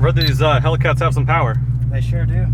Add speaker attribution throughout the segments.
Speaker 1: I've heard these Hellcats have some power.
Speaker 2: They sure do.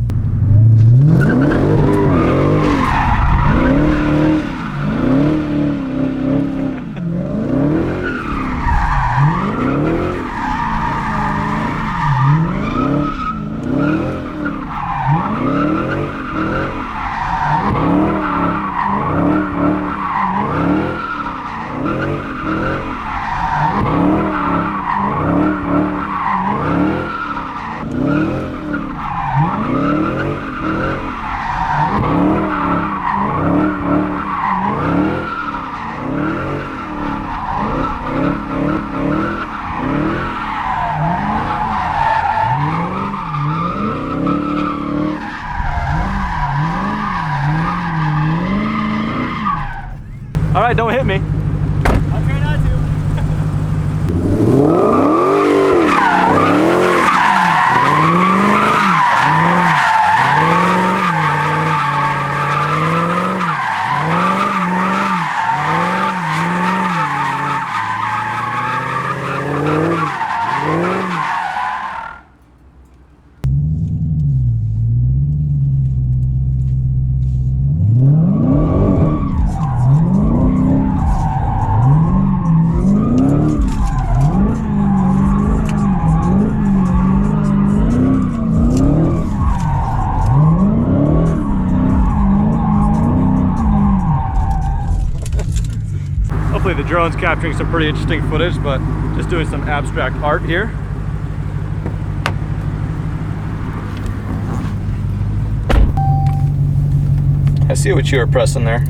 Speaker 1: All right, don't hit me.
Speaker 2: I'll try not to.
Speaker 1: Hopefully the drone's capturing some pretty interesting footage, but just doing some abstract art here. I see what you were pressing there.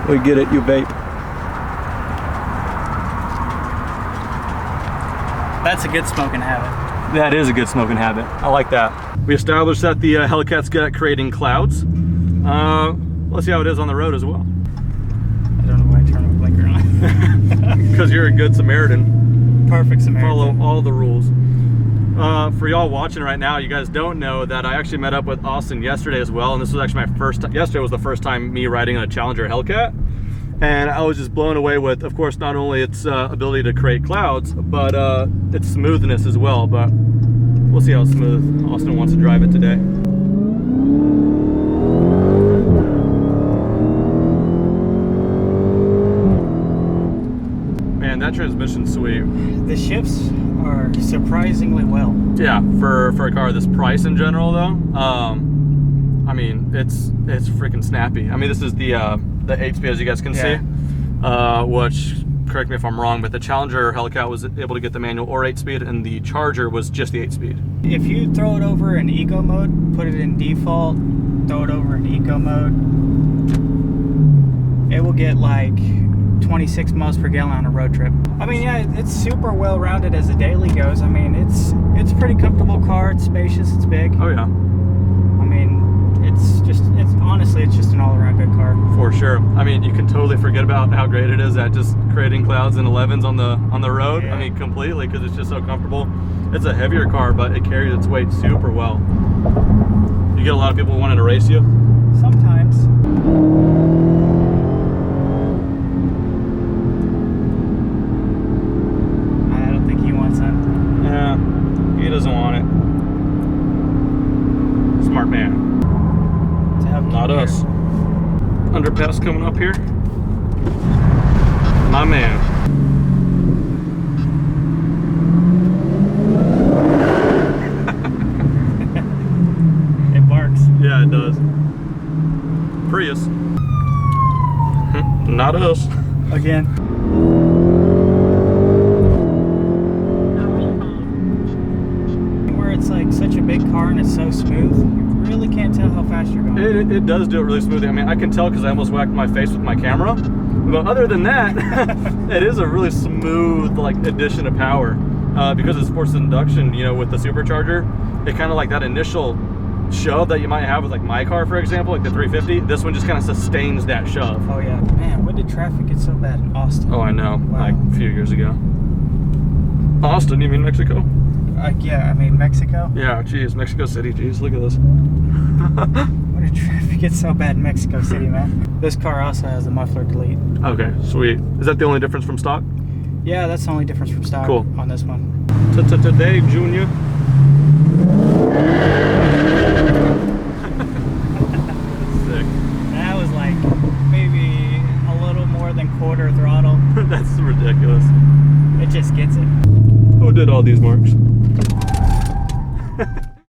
Speaker 1: We get it, you vape.
Speaker 2: That's a good smoking habit.
Speaker 1: That is a good smoking habit. I like that. We established that the Hellcat's good at creating clouds. Let's see how it is on the road as well.
Speaker 2: I don't know why I turned my blinker on.
Speaker 1: Because you're a good Samaritan.
Speaker 2: Perfect Samaritan.
Speaker 1: Follow all the rules. For y'all watching right now, you guys don't know that I actually met up with Austin yesterday as well, and this was actually my first time. Yesterday was the first time me riding on a Challenger Hellcat, and I was just blown away with, of course, not only its ability to create clouds, but its smoothness as well. But we'll see how smooth Austin wants to drive it today. Man, that transmission's sweet.
Speaker 2: The shifts are surprisingly well.
Speaker 1: Yeah, for a car this price in general though, I mean, it's freaking snappy. I mean, this is the 8-speed, as you guys can see, which, correct me if I'm wrong, but the Challenger Hellcat was able to get the manual or 8-speed, and the Charger was just the 8-speed.
Speaker 2: If you throw it over in eco mode, put it in default, throw it over in eco mode, it will get like 26 miles per gallon on a road trip. I mean, yeah, it's super well rounded as a daily goes. I mean, it's a pretty comfortable car. It's spacious. It's big.
Speaker 1: Oh yeah.
Speaker 2: I mean, honestly, it's just an all-around good car.
Speaker 1: For sure. I mean, you can totally forget about how great it is at just creating clouds and 11s on the road. Yeah. I mean, completely, because it's just so comfortable. It's a heavier car, but it carries its weight super well. You get a lot of people wanting to race you?
Speaker 2: Sometimes. I don't think he wants that.
Speaker 1: Yeah, he doesn't want it. Smart man. Not us. Underpass coming up here. My man.
Speaker 2: It barks.
Speaker 1: Yeah, it does. Prius. Not us.
Speaker 2: Again. Where it's like such a big car and it's so smooth, you really can't tell how fast you're going.
Speaker 1: It does do it really smoothly. I mean, I can tell because I almost whacked my face with my camera. But other than that, it is a really smooth like addition of power. Because it's forced induction, you know, with the supercharger, it kind of like that initial shove that you might have with like my car, for example, like the 350. This one just kind of sustains that shove.
Speaker 2: Oh yeah, man. When did traffic get so bad in Austin?
Speaker 1: Oh, I know.
Speaker 2: Wow.
Speaker 1: Like a few years ago. Austin, you mean Mexico?
Speaker 2: Yeah, I mean Mexico.
Speaker 1: Yeah, geez, Mexico City, geez, look at this.
Speaker 2: When did traffic get so bad in Mexico City, man? This car also has a muffler delete.
Speaker 1: Okay, sweet. Is that the only difference from stock?
Speaker 2: Yeah, that's the only difference from stock
Speaker 1: Cool.
Speaker 2: on this one.
Speaker 1: Today, Junior. Sick.
Speaker 2: That was like maybe a little more than quarter throttle.
Speaker 1: That's ridiculous.
Speaker 2: It just gets it.
Speaker 1: Who did all these marks?